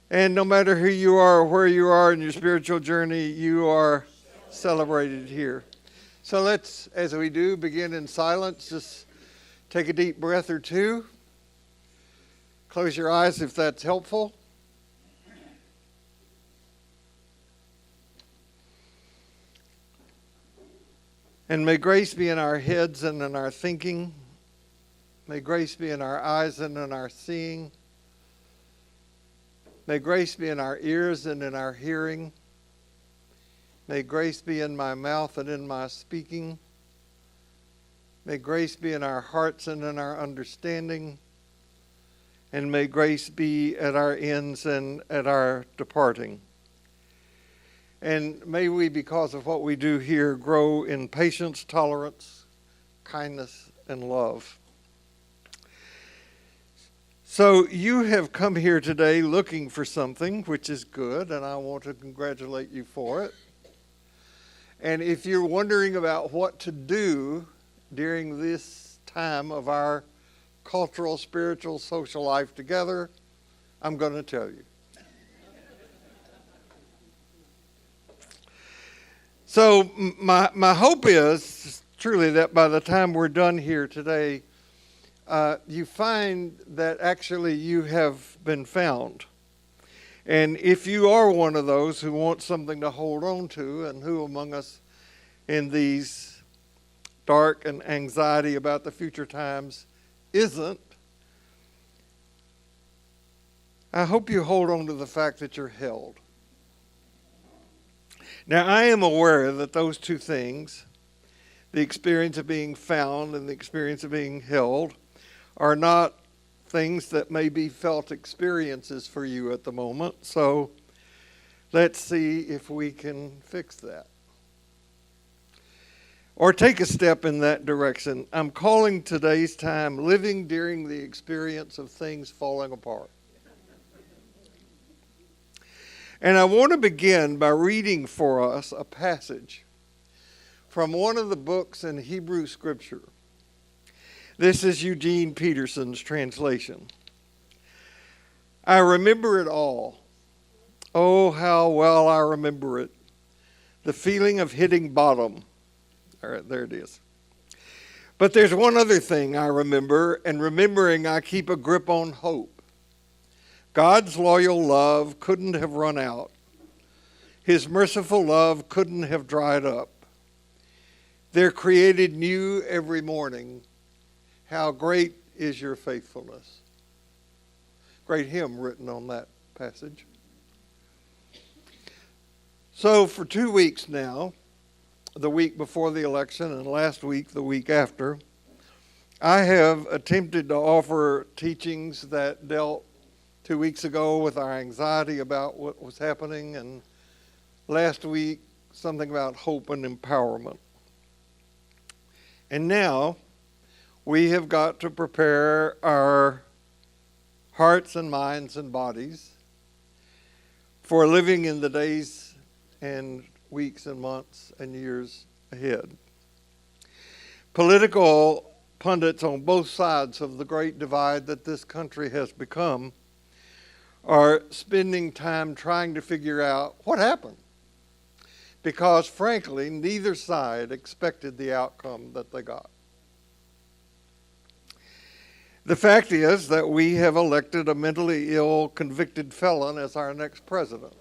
And no matter who you are or where you are in your spiritual journey, you are celebrated here. So let's, as we do, begin in silence. Just take a deep breath or two. Close your eyes if that's helpful. And may grace be in our heads and in our thinking. May grace be in our eyes and in our seeing. May grace be in our ears and in our hearing. May grace be in my mouth and in my speaking. May grace be in our hearts and in our understanding. And may grace be at our ends and at our departing. And may we, because of what we do here, grow in patience, tolerance, kindness, and love. So you have come here today looking for something, which is good, and I want to congratulate you for it. And if you're wondering about what to do during this time of our cultural, spiritual, social life together, I'm going to tell you. So my hope is truly that by the time we're done here today, you find that actually you have been found. And if you are one of those who want something to hold on to, and who among us in these dark and anxiety about the future times isn't, I hope you hold on to the fact that you're held. Now, I am aware that those two things, the experience of being found and the experience of being held, are not things that may be felt experiences for you at the moment. So let's see if we can fix that. Or take a step in that direction. I'm calling today's time living during the experience of things falling apart. And I want to begin by reading for us a passage from one of the books in Hebrew Scripture. This is Eugene Peterson's translation. I remember it all. Oh, how well I remember it. The feeling of hitting bottom. All right, there it is. But there's one other thing I remember, and remembering I keep a grip on hope. God's loyal love couldn't have run out. His merciful love couldn't have dried up. They're created new every morning. How great is your faithfulness. Great hymn written on that passage. So for 2 weeks now, the week before the election and last week, the week after, I have attempted to offer teachings that dealt 2 weeks ago with our anxiety about what was happening, and last week something about hope and empowerment. And now we have got to prepare our hearts and minds and bodies for living in the days and weeks and months and years ahead. Political pundits on both sides of the great divide that this country has become are spending time trying to figure out what happened. Because frankly, neither side expected the outcome that they got. The fact is that we have elected a mentally ill, convicted felon as our next president.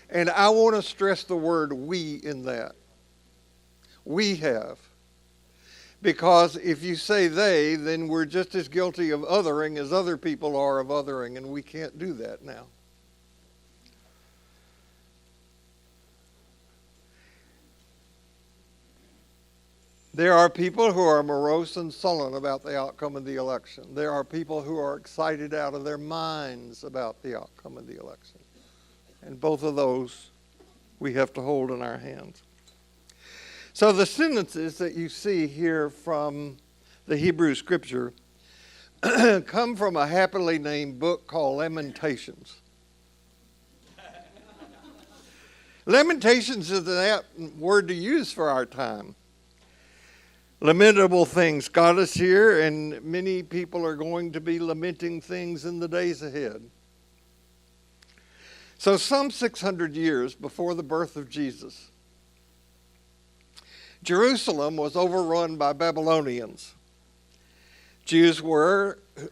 And I want to stress the word we in that. We have. Because if you say they, then we're just as guilty of othering as other people are of othering, and we can't do that now. There are people who are morose and sullen about the outcome of the election. There are people who are excited out of their minds about the outcome of the election. And both of those we have to hold in our hands. So the sentences that you see here from the Hebrew Scripture come from a happily named book called Lamentations. Lamentations is an apt word to use for our time. Lamentable things got us here, and many people are going to be lamenting things in the days ahead. So some 600 years before the birth of Jesus, Jerusalem was overrun by Babylonians. Jews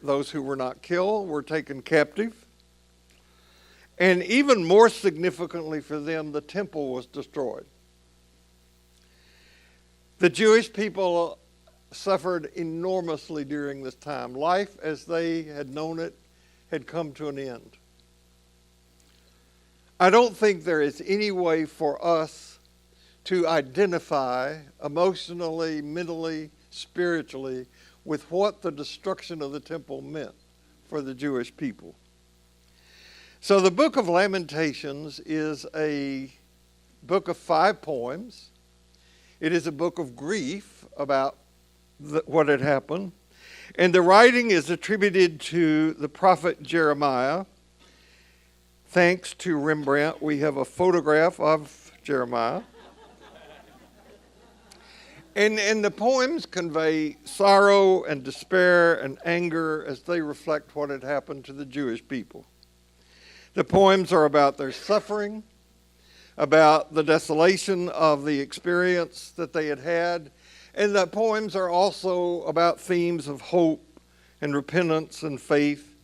those who were not killed, were taken captive. And even more significantly for them, the temple was destroyed. The Jewish people suffered enormously during this time. Life as they had known it had come to an end. I don't think there is any way for us to identify emotionally, mentally, spiritually with what the destruction of the temple meant for the Jewish people. So the book of Lamentations is a book of 5 poems. It is a book of grief about what had happened. And the writing is attributed to the prophet Jeremiah. Thanks to Rembrandt, we have a photograph of Jeremiah. And the poems convey sorrow and despair and anger as they reflect what had happened to the Jewish people. The poems are about their suffering, about the desolation of the experience that they had had, and the poems are also about themes of hope and repentance and faith,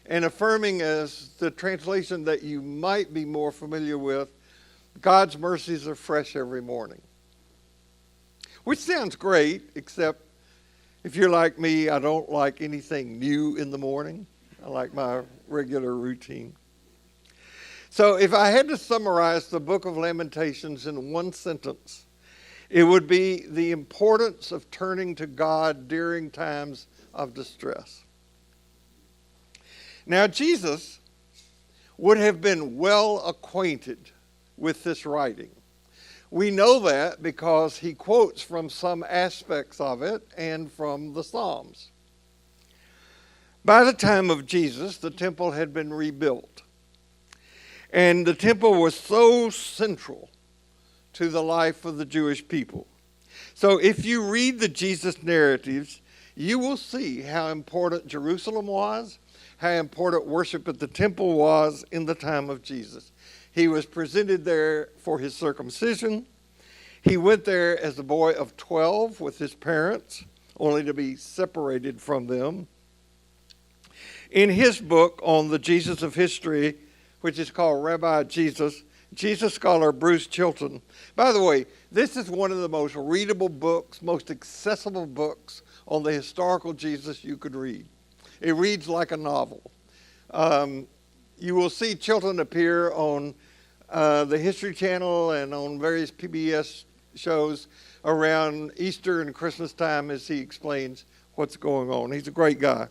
and affirming, as the translation that you might be more familiar with, God's mercies are fresh every morning. Which sounds great, except if you're like me, I don't like anything new in the morning. I like my regular routine. So if I had to summarize the book of Lamentations in one sentence, it would be the importance of turning to God during times of distress. Now, Jesus would have been well acquainted with this writing. We know that because he quotes from some aspects of it and from the Psalms. By the time of Jesus, the temple had been rebuilt. And the temple was so central to the life of the Jewish people. So if you read the Jesus narratives, you will see how important Jerusalem was, how important worship at the temple was in the time of Jesus. He was presented there for his circumcision. He went there as a boy of 12 with his parents, only to be separated from them. In his book on the Jesus of history, which is called Rabbi Jesus scholar Bruce Chilton. By the way, this is one of the most readable books, most accessible books on the historical Jesus you could read. It reads like a novel. You will see Chilton appear on the History Channel and on various PBS shows around Easter and Christmas time as he explains what's going on. He's a great guy.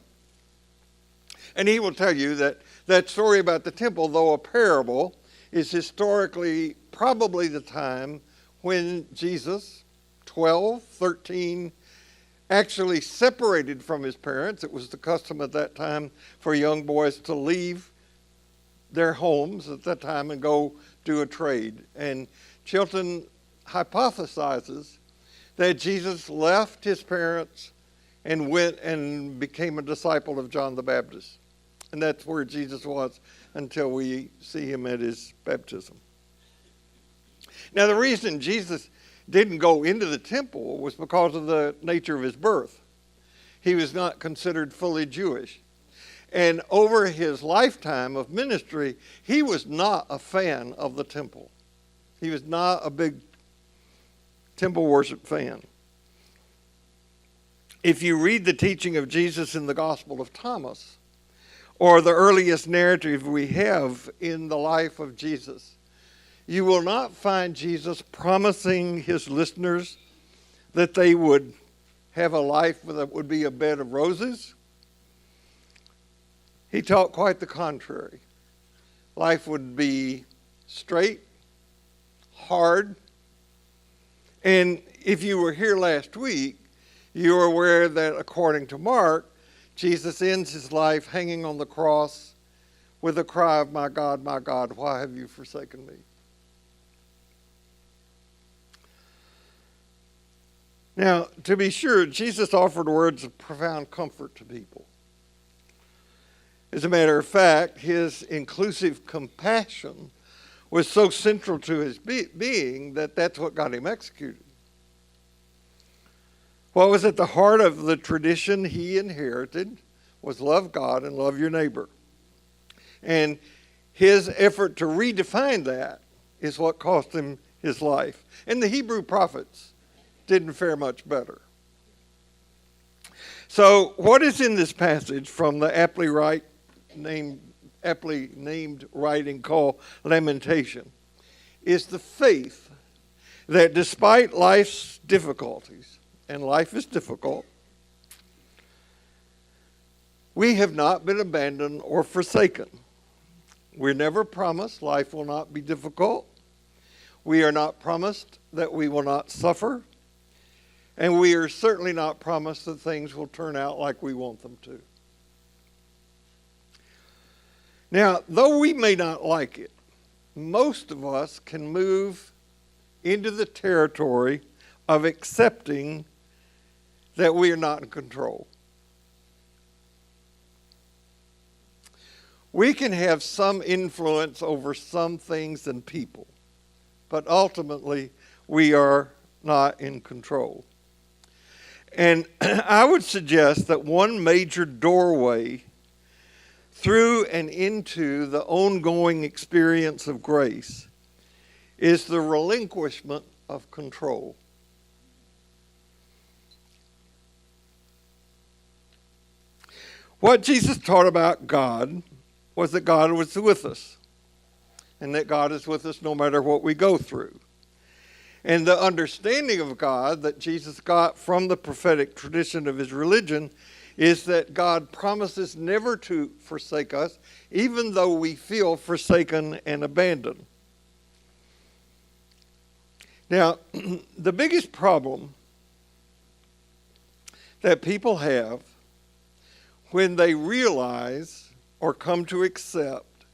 And he will tell you that that story about the temple, though a parable, is historically probably the time when Jesus, 12, 13, actually separated from his parents. It was the custom at that time for young boys to leave their homes at that time and go do a trade. And Chilton hypothesizes that Jesus left his parents and went and became a disciple of John the Baptist. And that's where Jesus was until we see him at his baptism. Now, the reason Jesus didn't go into the temple was because of the nature of his birth. He was not considered fully Jewish. And over his lifetime of ministry, he was not a fan of the temple. He was not a big temple worship fan. If you read the teaching of Jesus in the Gospel of Thomas, or the earliest narrative we have in the life of Jesus, you will not find Jesus promising his listeners that they would have a life that would be a bed of roses. He taught quite the contrary. Life would be straight, hard. And if you were here last week, you are aware that according to Mark, Jesus ends his life hanging on the cross with a cry of, my God, why have you forsaken me?" Now, to be sure, Jesus offered words of profound comfort to people. As a matter of fact, his inclusive compassion was so central to his being that that's what got him executed. What was at the heart of the tradition he inherited was love God and love your neighbor. And his effort to redefine that is what cost him his life. And the Hebrew prophets didn't fare much better. So what is in this passage from the aptly named writing called Lamentation is the faith that despite life's difficulties, and life is difficult, we have not been abandoned or forsaken. We're never promised life will not be difficult. We are not promised that we will not suffer. And we are certainly not promised that things will turn out like we want them to. Now, though we may not like it, most of us can move into the territory of accepting that we are not in control. We can have some influence over some things and people, but ultimately we are not in control. And I would suggest that one major doorway through and into the ongoing experience of grace is the relinquishment of control. What Jesus taught about God was that God was with us, and that God is with us no matter what we go through. And the understanding of God that Jesus got from the prophetic tradition of his religion is that God promises never to forsake us, even though we feel forsaken and abandoned. Now, the biggest problem that people have when they realize or come to accept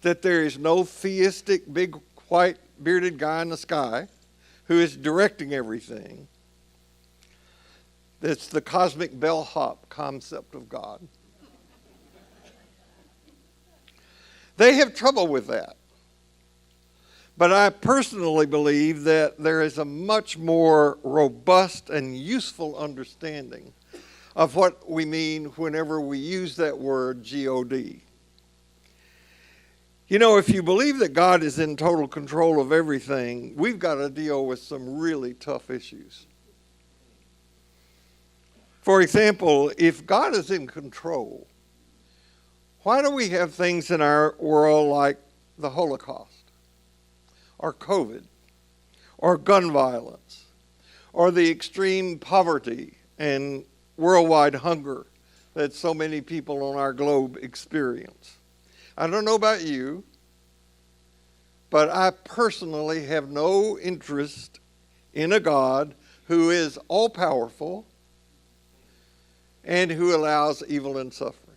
that there is no theistic big white bearded guy in the sky who is directing everything, that's the cosmic bellhop concept of God. They have trouble with that. But I personally believe that there is a much more robust and useful understanding of what we mean whenever we use that word G-O-D. You know, if you believe that God is in total control of everything, we've got to deal with some really tough issues. For example, if God is in control, why do we have things in our world like the Holocaust, or COVID, or gun violence, or the extreme poverty and worldwide hunger that so many people on our globe experience? I don't know about you, but I personally have no interest in a God who is all-powerful and who allows evil and suffering.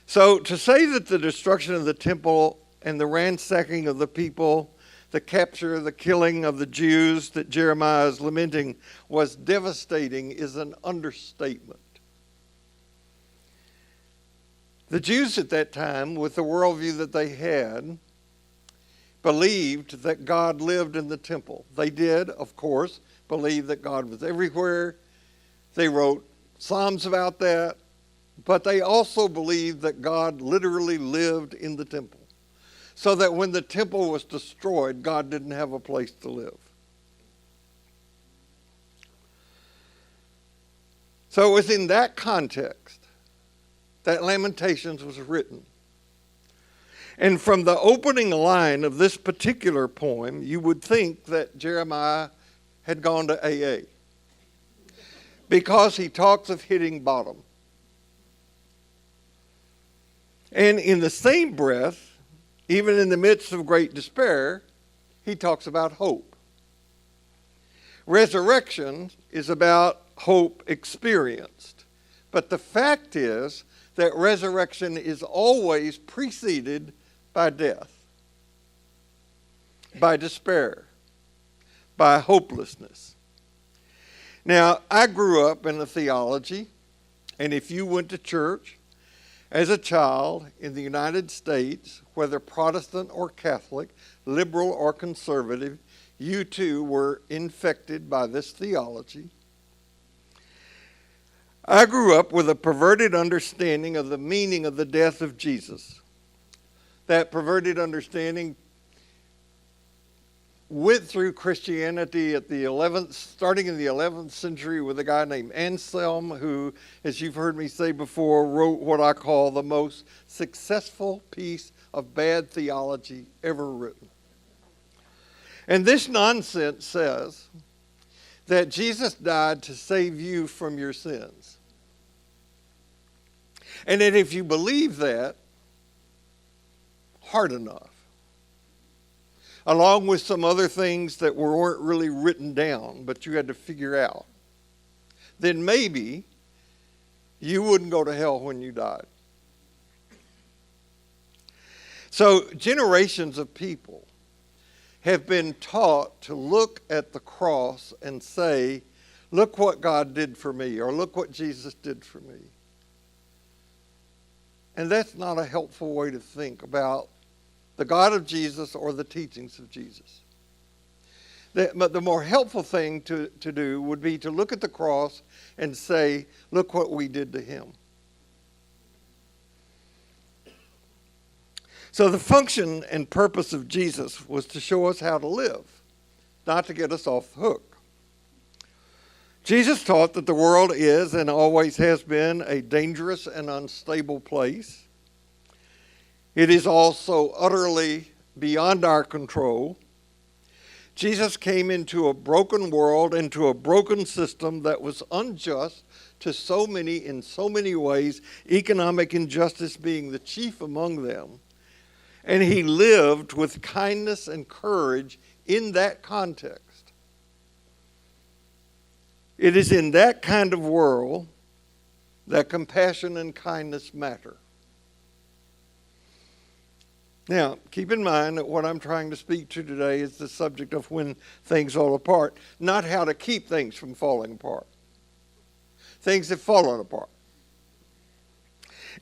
So to say that the destruction of the temple and the ransacking of the people, the capture, the killing of the Jews that Jeremiah is lamenting was devastating is an understatement. The Jews at that time, with the worldview that they had, believed that God lived in the temple. They did, of course, believe that God was everywhere. They wrote Psalms about that. But they also believed that God literally lived in the temple. So that when the temple was destroyed, God didn't have a place to live. So it was in that context that Lamentations was written. And from the opening line of this particular poem, you would think that Jeremiah had gone to AA, because he talks of hitting bottom. And in the same breath, even in the midst of great despair, he talks about hope. Resurrection is about hope experienced. But the fact is that resurrection is always preceded by death, by despair, by hopelessness. Now, I grew up in a theology, and if you went to church, As a child in the United States, whether Protestant or Catholic, liberal or conservative, you too were infected by this theology. I grew up with a perverted understanding of the meaning of the death of Jesus. That perverted understanding went through Christianity at starting in the 11th century with a guy named Anselm, who, as you've heard me say before, wrote what I call the most successful piece of bad theology ever written. And this nonsense says that Jesus died to save you from your sins. And that if you believe that hard enough, along with some other things that weren't really written down, but you had to figure out, then maybe you wouldn't go to hell when you died. So generations of people have been taught to look at the cross and say, look what God did for me, or look what Jesus did for me. And that's not a helpful way to think about the God of Jesus or the teachings of Jesus. But the more helpful thing to do would be to look at the cross and say, look what we did to him. So the function and purpose of Jesus was to show us how to live, not to get us off the hook. Jesus taught that the world is and always has been a dangerous and unstable place. It is also utterly beyond our control. Jesus came into a broken world, into a broken system that was unjust to so many in so many ways, economic injustice being the chief among them. And he lived with kindness and courage in that context. It is in that kind of world that compassion and kindness matter. Now, keep in mind that what I'm trying to speak to today is the subject of when things fall apart, not how to keep things from falling apart. Things have fallen apart.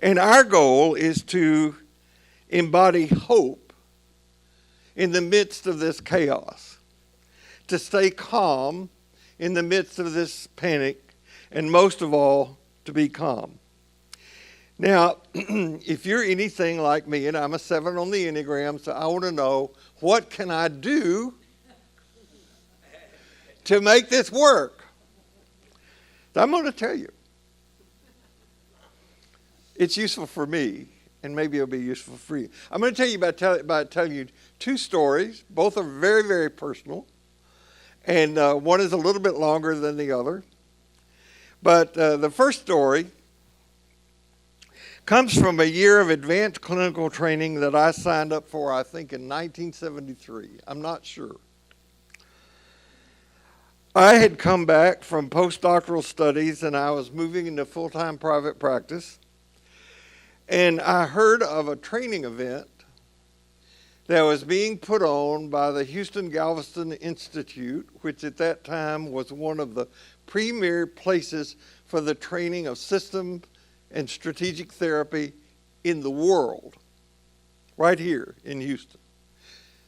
And our goal is to embody hope in the midst of this chaos, to stay calm in the midst of this panic, and most of all, to be calm. Now, if you're anything like me, and I'm a 7 on the Enneagram, so I want to know, what can I do to make this work? I'm going to tell you. It's useful for me, and maybe it'll be useful for you. I'm going to tell you about telling you 2 stories. Both are very, very personal, and one is a little bit longer than the other. But the first story comes from a year of advanced clinical training that I signed up for, I think, in 1973. I'm not sure. I had come back from postdoctoral studies, and I was moving into full-time private practice. And I heard of a training event that was being put on by the Houston Galveston Institute, which at that time was one of the premier places for the training of system and strategic therapy in the world, right here in Houston.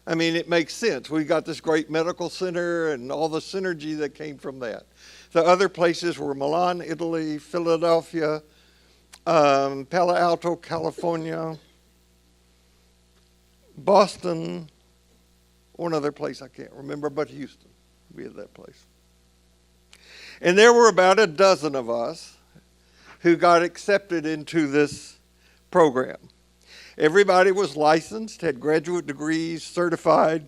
I mean, it makes sense. We got this great medical center and all the synergy that came from that. The other places were Milan, Italy, Philadelphia, Palo Alto, California, Boston, one other place I can't remember, but Houston. We had that place. And there were about a dozen of us who got accepted into this program. Everybody was licensed, had graduate degrees, certified.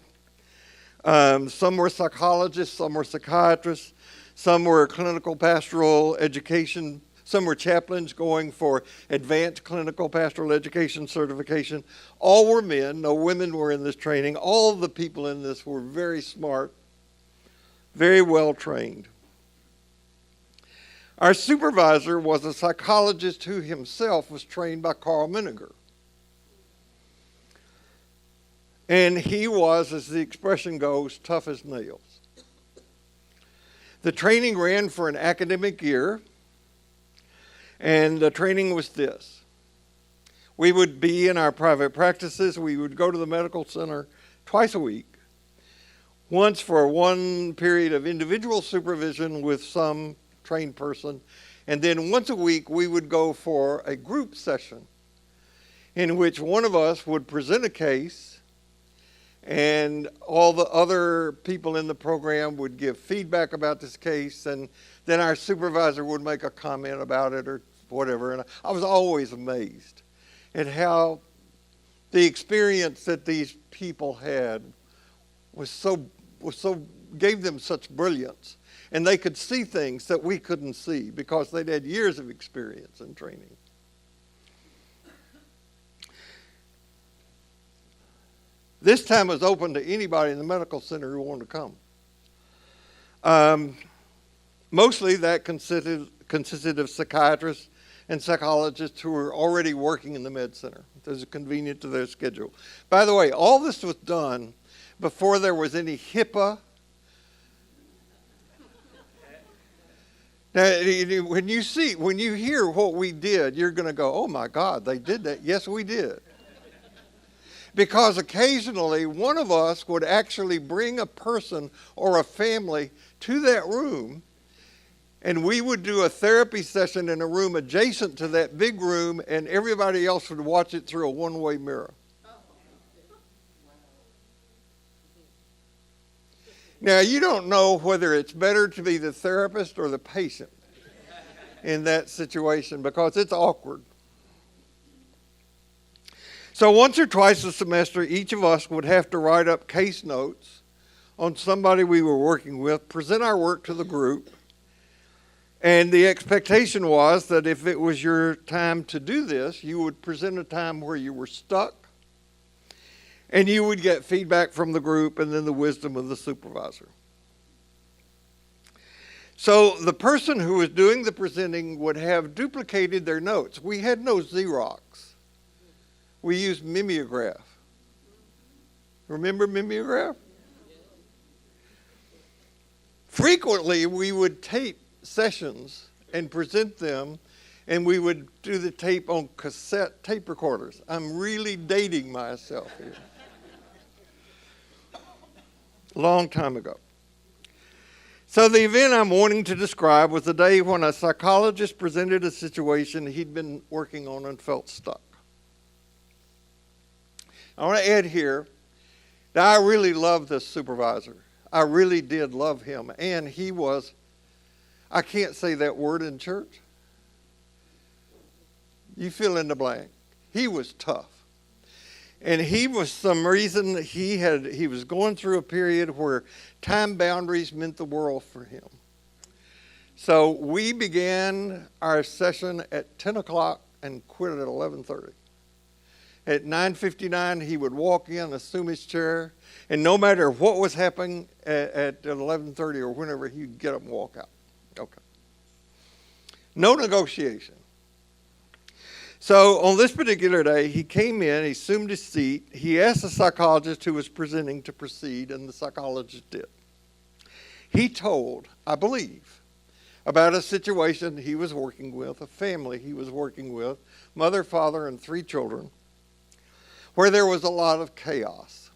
Some were psychologists, some were psychiatrists, some were clinical pastoral education, some were chaplains going for advanced clinical pastoral education certification. All were men, no women were in this training. All of the people in this were very smart, very well trained. Our supervisor was a psychologist who himself was trained by Carl Menninger. And he was, as the expression goes, tough as nails. The training ran for an academic year, and the training was this. We would be in our private practices. We would go to the medical center twice a week, once for one period of individual supervision with some trained person, and then once a week we would go for a group session in which one of us would present a case and all the other people in the program would give feedback about this case, and then our supervisor would make a comment about it or whatever. And I was always amazed at how the experience that these people had gave them such brilliance, and they could see things that we couldn't see because they'd had years of experience and training. This time was open to anybody in the medical center who wanted to come. Mostly that consisted of psychiatrists and psychologists who were already working in the med center. It was convenient to their schedule. By the way, all this was done before there was any HIPAA. Now, when you hear what we did, you're going to go, oh my God, they did that. Yes, we did. Because occasionally one of us would actually bring a person or a family to that room, and we would do a therapy session in a room adjacent to that big room, and everybody else would watch it through a one-way mirror. Now, you don't know whether it's better to be the therapist or the patient in that situation because it's awkward. So once or twice a semester, each of us would have to write up case notes on somebody we were working with, present our work to the group, and the expectation was that if it was your time to do this, you would present a time where you were stuck, and you would get feedback from the group and then the wisdom of the supervisor. So the person who was doing the presenting would have duplicated their notes. We had no Xerox. We used mimeograph. Remember mimeograph? Frequently, we would tape sessions and present them, and we would do the tape on cassette tape recorders. I'm really dating myself here. Long time ago. So the event I'm wanting to describe was the day when a psychologist presented a situation he'd been working on and felt stuck. I want to add here that I really loved this supervisor. I really did love him. And he was, I can't say that word in church. You fill in the blank. He was tough. And he was some reason he was going through a period where time boundaries meant the world for him. So we began our session at 10 o'clock and quit at 11:30. At 9:59, he would walk in, assume his chair, and no matter what was happening at 11:30 or whenever, he'd get up and walk out. Okay. No negotiation. So on this particular day, he came in, he assumed his seat, he asked the psychologist who was presenting to proceed, and the psychologist did. He told, I believe, about a situation he was working with, a family he was working with, mother, father, and 3 children, where there was a lot of chaos.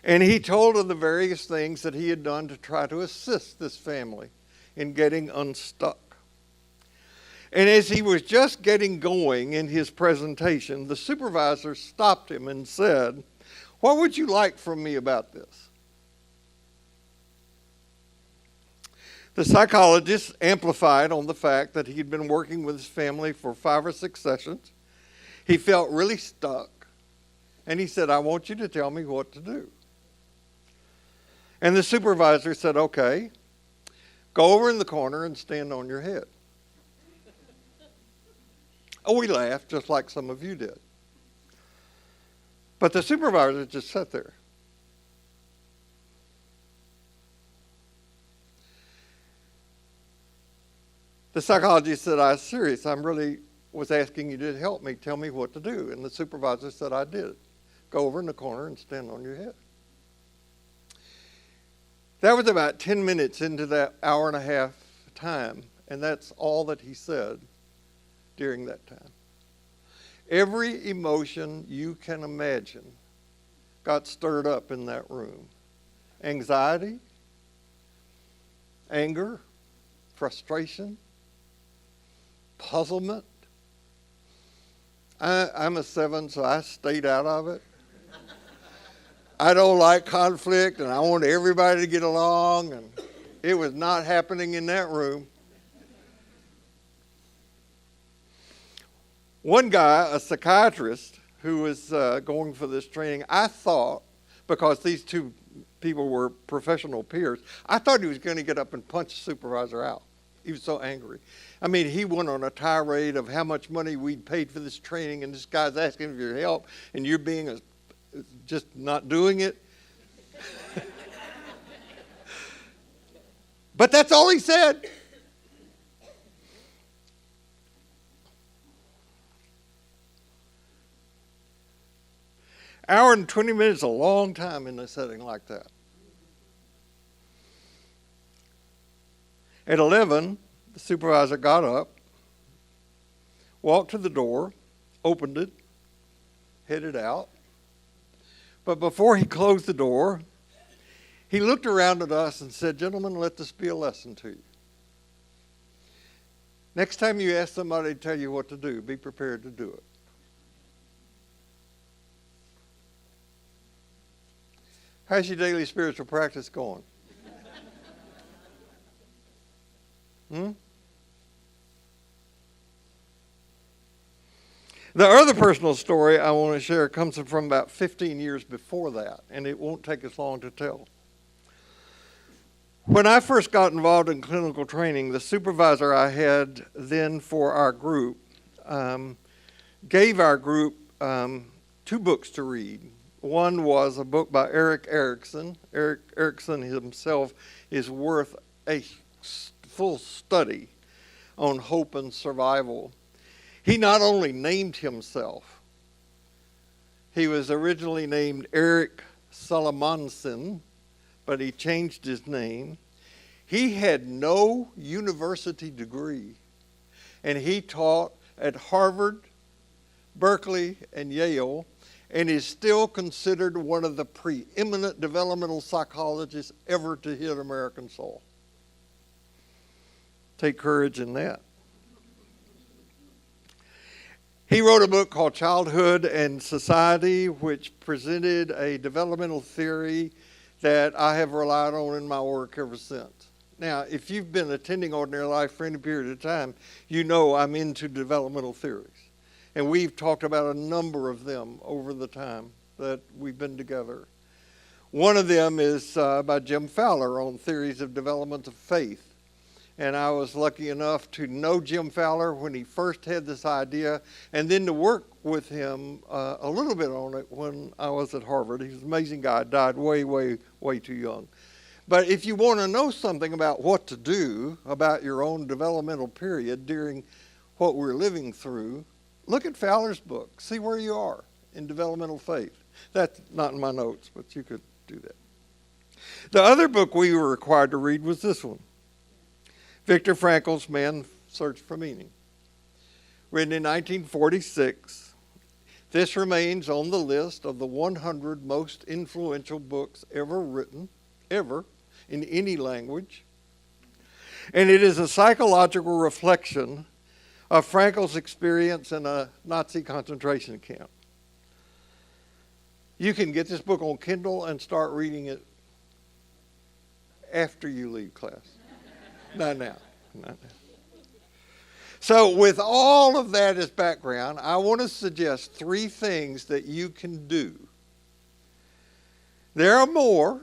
And he told of the various things that he had done to try to assist this family in getting unstuck. And as he was just getting going in his presentation, the supervisor stopped him and said, "What would you like from me about this?" The psychologist amplified on the fact that he'd been working with his family for 5 or 6 sessions. He felt really stuck. And he said, "I want you to tell me what to do." And the supervisor said, "Okay, go over in the corner and stand on your head." Oh, we laughed, just like some of you did. But the supervisor just sat there. The psychologist said, "I'm serious. I really was asking you to help me. Tell me what to do." And the supervisor said, "I did. Go over in the corner and stand on your head." That was about 10 minutes into that hour and a half time, and that's all that he said during that time. Every emotion you can imagine got stirred up in that room. Anxiety, anger, frustration, puzzlement. I'm a 7, so I stayed out of it. I don't like conflict, and I want everybody to get along, and it was not happening in that room. One guy, a psychiatrist, who was going for this training, I thought, because these two people were professional peers, I thought he was going to get up and punch the supervisor out. He was so angry. I mean, he went on a tirade of how much money we'd paid for this training, and this guy's asking for your help, and you're being just not doing it. But that's all he said. Hour and 20 minutes is a long time in a setting like that. At 11, the supervisor got up, walked to the door, opened it, headed out. But before he closed the door, he looked around at us and said, "Gentlemen, let this be a lesson to you. Next time you ask somebody to tell you what to do, be prepared to do it." How's your daily spiritual practice going? The other personal story I want to share comes from about 15 years before that, and it won't take us long to tell. When I first got involved in clinical training, the supervisor I had then for our group gave our group 2 books to read. One was a book by Erik Erikson. Erik Erikson himself is worth a full study on hope and survival. He not only named himself, he was originally named Erik Salomonsen, but he changed his name. He had no university degree, and he taught at Harvard, Berkeley, and Yale, and is still considered one of the preeminent developmental psychologists ever to hit American soil. Take courage in that. He wrote a book called Childhood and Society, which presented a developmental theory that I have relied on in my work ever since. Now, if you've been attending Ordinary Life for any period of time, you know I'm into developmental theories. And we've talked about a number of them over the time that we've been together. One of them is by Jim Fowler on theories of development of faith. And I was lucky enough to know Jim Fowler when he first had this idea, and then to work with him a little bit on it when I was at Harvard. He's an amazing guy, died way, way, way too young. But if you want to know something about what to do about your own developmental period during what we're living through, look at Fowler's book. See where you are in developmental faith. That's not in my notes, but you could do that. The other book we were required to read was this one, Viktor Frankl's Man's Search for Meaning, written in 1946. This remains on the list of the 100 most influential books ever written, ever, in any language. And it is a psychological reflection of Frankl's experience in a Nazi concentration camp. You can get this book on Kindle and start reading it after you leave class. Not now. So with all of that as background, I want to suggest 3 things that you can do. There are more,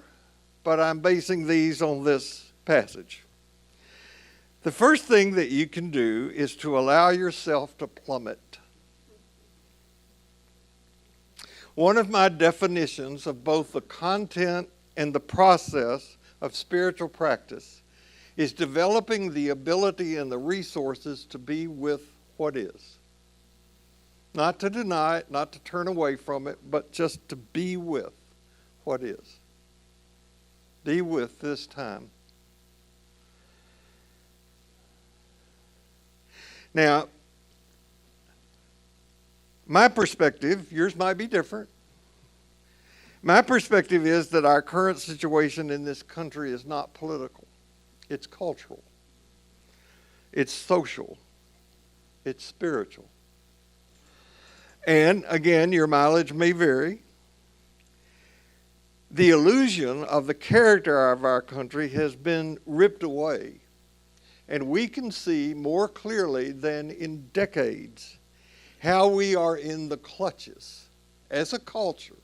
but I'm basing these on this passage. The first thing that you can do is to allow yourself to plummet. One of my definitions of both the content and the process of spiritual practice is developing the ability and the resources to be with what is. Not to deny it, not to turn away from it, but just to be with what is. Be with this time. Now, My perspective, yours might be different. My perspective is that our current situation in this country is not political. It's cultural. It's social. It's spiritual. And again, your mileage may vary. The illusion of the character of our country has been ripped away. And we can see more clearly than in decades how we are in the clutches as a culture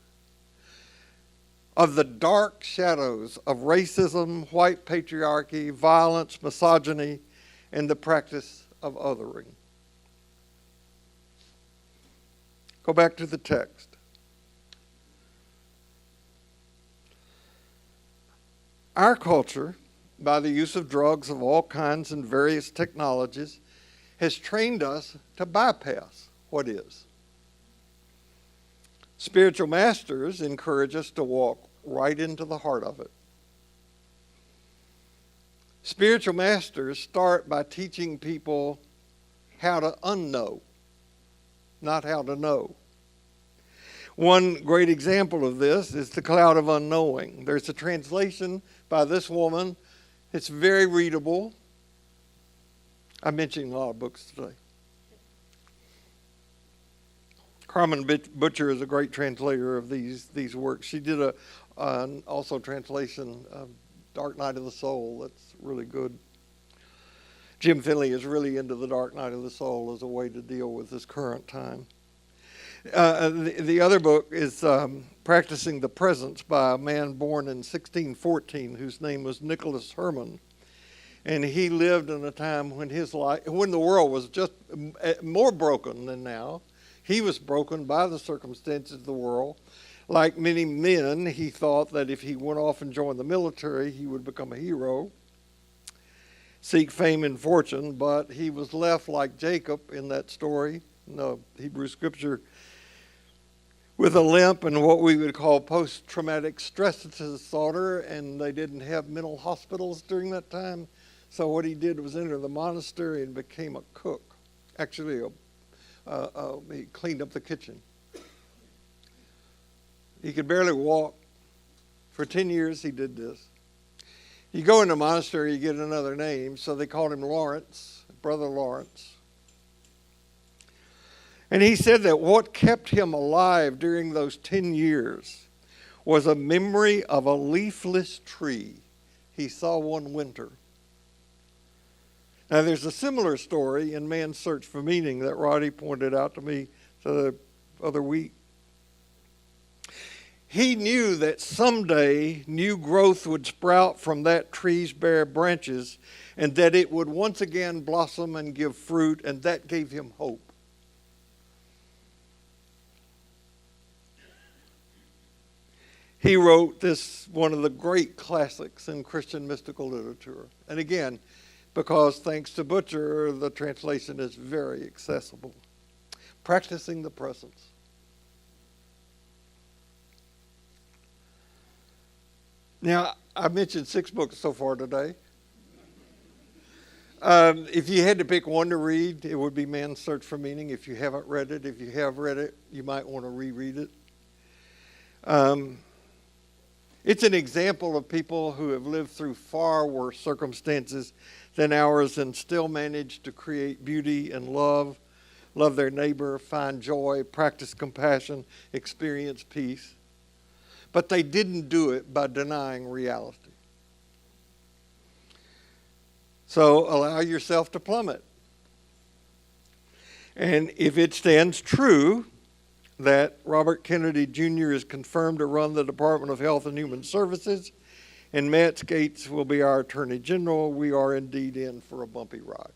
of the dark shadows of racism, white patriarchy, violence, misogyny, and the practice of othering. Go back to the text. Our culture, by the use of drugs of all kinds and various technologies, has trained us to bypass what is. Spiritual masters encourage us to walk right into the heart of it. Spiritual masters start by teaching people how to unknow, not how to know. One great example of this is the cloud of unknowing. There's a translation by this woman. It's very readable. I'm mentioning a lot of books today. Carmen Butcher is a great translator of these works. She did also translation of Dark Night of the Soul. That's really good. Jim Finley is really into the Dark Night of the Soul as a way to deal with this current time. The other book is Practicing the Presence by a man born in 1614 whose name was Nicholas Herman. And he lived in a time when when the world was just more broken than now. He was broken by the circumstances of the world. Like many men, he thought that if he went off and joined the military, he would become a hero, seek fame and fortune, but he was left like Jacob in that story, in the Hebrew scripture, with a limp and what we would call post-traumatic stress disorder, and they didn't have mental hospitals during that time. So what he did was enter the monastery and became a cook. Actually, he cleaned up the kitchen. He could barely walk. For 10 years he did this. You go in the monastery, you get another name, so they called him Lawrence, Brother Lawrence. And he said that what kept him alive during those 10 years was a memory of a leafless tree he saw one winter. Now, there's a similar story in Man's Search for Meaning that Roddy pointed out to me the other week. He knew that someday new growth would sprout from that tree's bare branches and that it would once again blossom and give fruit, and that gave him hope. He wrote this, one of the great classics in Christian mystical literature. And again, because thanks to Butcher, the translation is very accessible. Practicing the Presence. Now, I've mentioned 6 books so far today. If you had to pick one to read, it would be Man's Search for Meaning. If you haven't read it, if you have read it, you might want to reread it. It's an example of people who have lived through far worse circumstances than ours and still managed to create beauty and love their neighbor, find joy, practice compassion, experience peace. But they didn't do it by denying reality. So allow yourself to plummet. And if it stands true that Robert Kennedy Jr. is confirmed to run the Department of Health and Human Services, and Matt Gaetz will be our Attorney General, we are indeed in for a bumpy ride.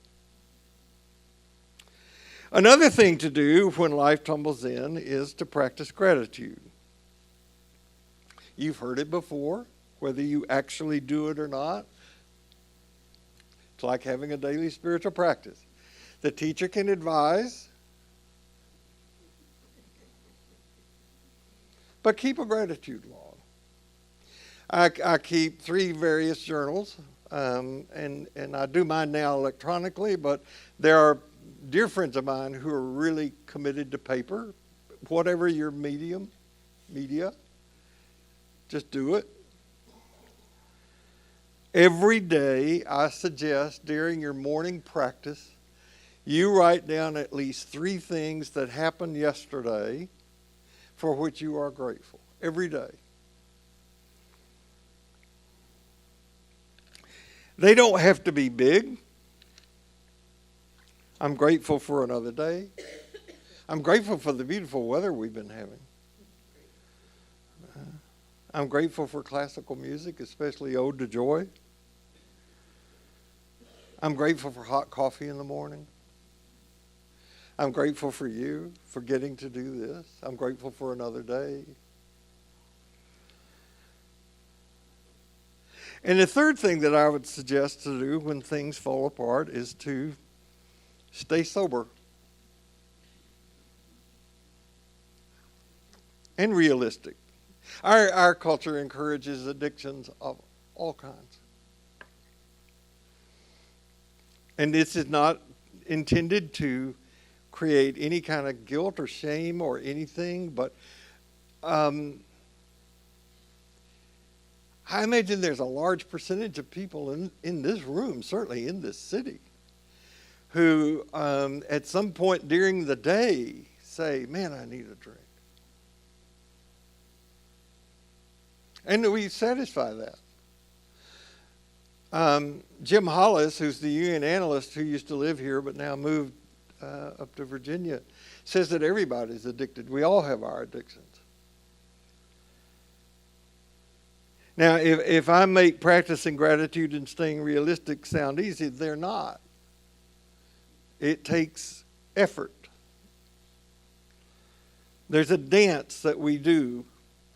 Another thing to do when life tumbles in is to practice gratitude. You've heard it before, whether you actually do it or not. It's like having a daily spiritual practice. The teacher can advise, but keep a gratitude log. I keep 3 various journals, and I do mine now electronically, but there are dear friends of mine who are really committed to paper, whatever your media, just do it. Every day, I suggest during your morning practice, you write down at least 3 things that happened yesterday for which you are grateful. Every day. They don't have to be big. I'm grateful for another day. I'm grateful for the beautiful weather we've been having. I'm grateful for classical music, especially Ode to Joy. I'm grateful for hot coffee in the morning. I'm grateful for you for getting to do this. I'm grateful for another day. And the third thing that I would suggest to do when things fall apart is to stay sober and realistic. Our culture encourages addictions of all kinds. And this is not intended to create any kind of guilt or shame or anything, but I imagine there's a large percentage of people in this room, certainly in this city, who at some point during the day say, man, I need a drink. And we satisfy that. Jim Hollis, who's the union analyst who used to live here but now moved up to Virginia, says that everybody's addicted. We all have our addictions. Now, if I make practicing gratitude and staying realistic sound easy, they're not. It takes effort. There's a dance that we do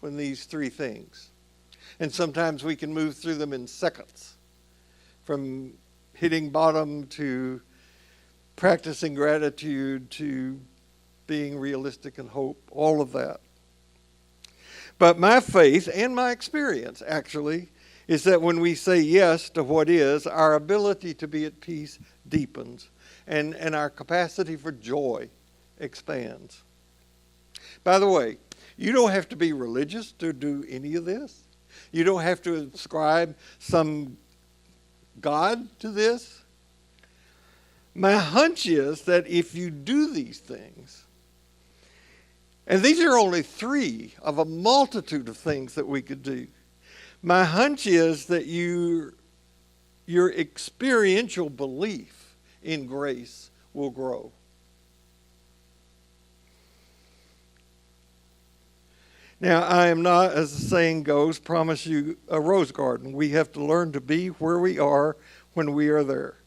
when these 3 things. And sometimes we can move through them in seconds. From hitting bottom to practicing gratitude to being realistic and hope, all of that. But my faith and my experience, actually, is that when we say yes to what is, our ability to be at peace deepens, and our capacity for joy expands. By the way, you don't have to be religious to do any of this. You don't have to ascribe some God to this. My hunch is that if you do these things, and these are only 3 of a multitude of things that we could do, my hunch is that your experiential belief in grace will grow. Now, I am not, as the saying goes, promise you a rose garden. We have to learn to be where we are when we are there.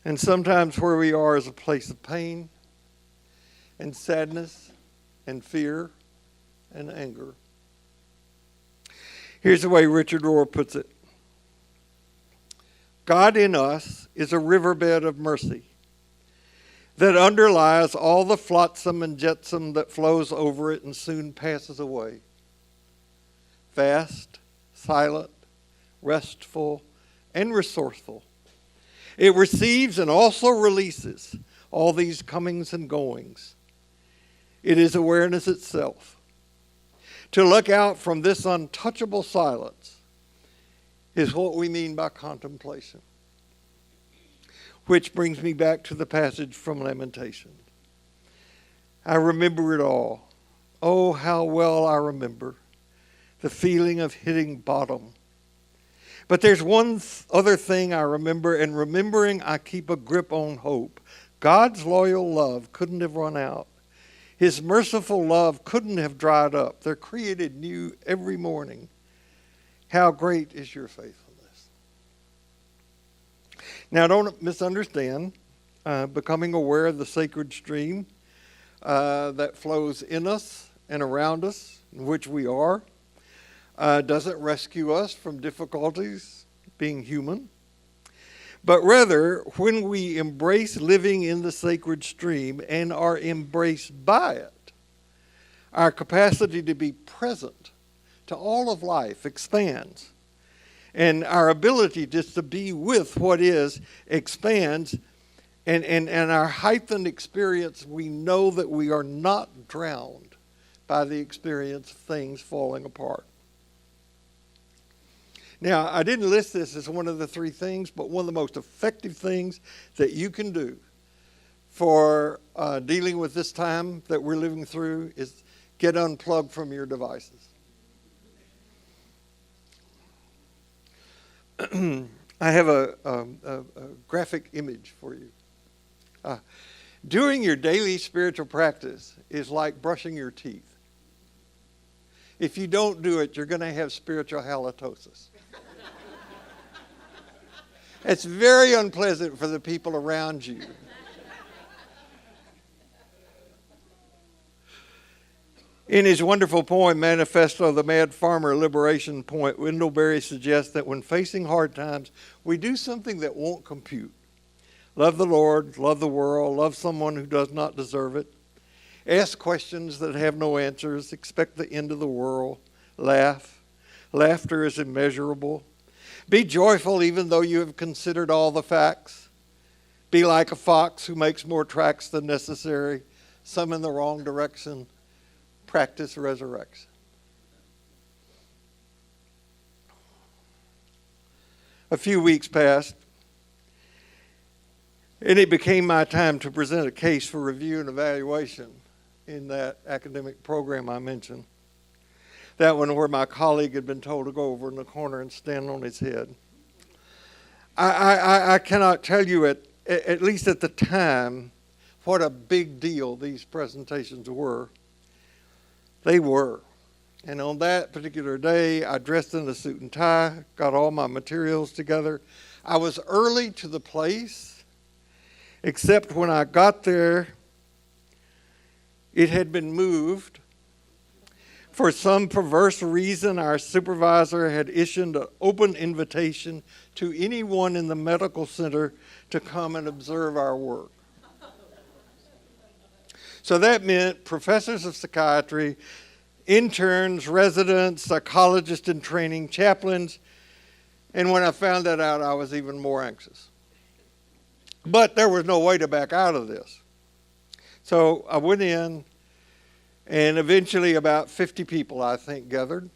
And sometimes where we are is a place of pain and sadness and fear and anger. Here's the way Richard Rohr puts it. God in us is a riverbed of mercy that underlies all the flotsam and jetsam that flows over it and soon passes away. Vast, silent, restful, and resourceful. It receives and also releases all these comings and goings. It is awareness itself. To look out from this untouchable silence is what we mean by contemplation. Which brings me back to the passage from Lamentation. I remember it all. Oh, how well I remember the feeling of hitting bottom. But there's one other thing I remember, and remembering I keep a grip on hope. God's loyal love couldn't have run out. His merciful love couldn't have dried up. They're created new every morning. How great is your faithfulness. Now, don't misunderstand. Becoming aware of the sacred stream that flows in us and around us, in which we are, doesn't rescue us from difficulties, being human. But rather, when we embrace living in the sacred stream and are embraced by it, our capacity to be present to all of life expands. And our ability just to be with what is expands, And our heightened experience, we know that we are not drowned by the experience of things falling apart. Now, I didn't list this as one of the three things, but one of the most effective things that you can do for dealing with this time that we're living through is get unplugged from your devices. I have a graphic image for you. Doing your daily spiritual practice is like brushing your teeth. If you don't do it, you're going to have spiritual halitosis. It's very unpleasant for the people around you. In his wonderful poem, Manifesto, The Mad Farmer Liberation Point, Wendell Berry suggests that when facing hard times, we do something that won't compute. Love the Lord, love the world, love someone who does not deserve it. Ask questions that have no answers, expect the end of the world, laugh. Laughter is immeasurable. Be joyful even though you have considered all the facts. Be like a fox who makes more tracks than necessary, some in the wrong direction. Practice resurrection. A few weeks passed, and it became my time to present a case for review and evaluation in that academic program I mentioned. That one where my colleague had been told to go over in the corner and stand on his head. I cannot tell you, at least at the time, what a big deal these presentations were. They were. And on that particular day, I dressed in a suit and tie, got all my materials together. I was early to the place, except when I got there, it had been moved. For some perverse reason, our supervisor had issued an open invitation to anyone in the medical center to come and observe our work. So that meant professors of psychiatry, interns, residents, psychologists in training, chaplains, and when I found that out, I was even more anxious. But there was no way to back out of this. So I went in, and eventually about 50 people, I think, gathered.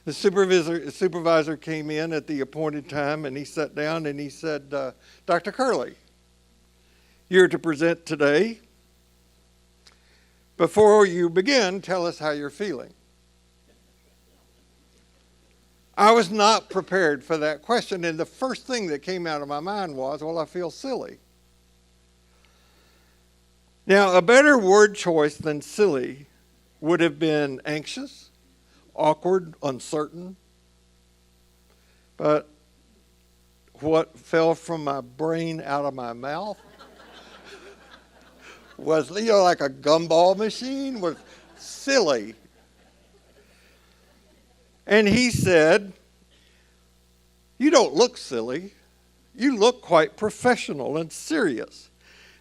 The supervisor came in at the appointed time, and he sat down and he said, Dr. Kerley, you're to present today. Before you begin, tell us how you're feeling. I was not prepared for that question, and the first thing that came out of my mind was, well, I feel silly. Now, a better word choice than silly would have been anxious, awkward, uncertain. But what fell from my brain out of my mouth was, like a gumball machine, was silly. And he said, you don't look silly. You look quite professional and serious,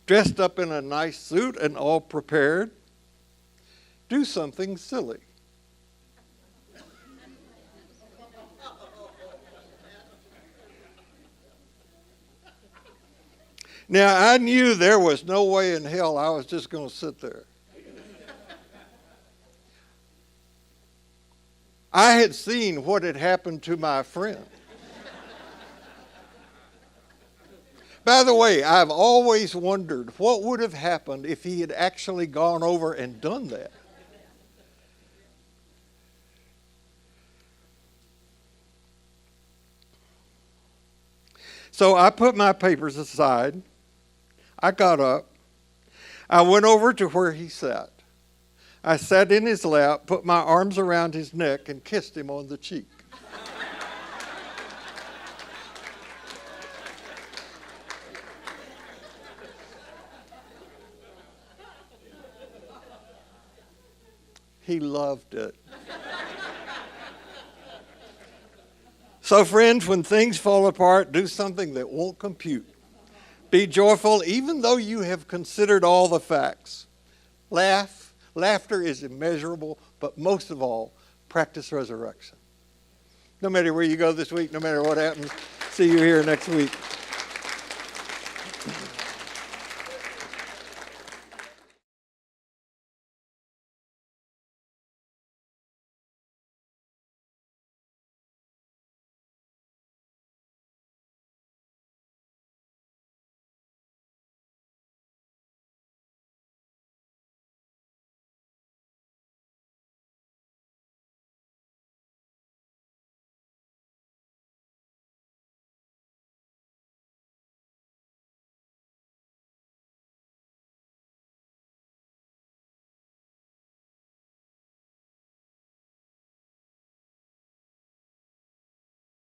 dressed up in a nice suit and all prepared. Do something silly. Now, I knew there was no way in hell I was just going to sit there. I had seen what had happened to my friend. By the way, I've always wondered what would have happened if he had actually gone over and done that. So I put my papers aside. I got up. I went over to where he sat. I sat in his lap, put my arms around his neck, and kissed him on the cheek. He loved it. So, friends, when things fall apart, do something that won't compute. Be joyful even though you have considered all the facts. Laugh. Laughter is immeasurable, but most of all, practice resurrection. No matter where you go this week, no matter what happens, See you here next week.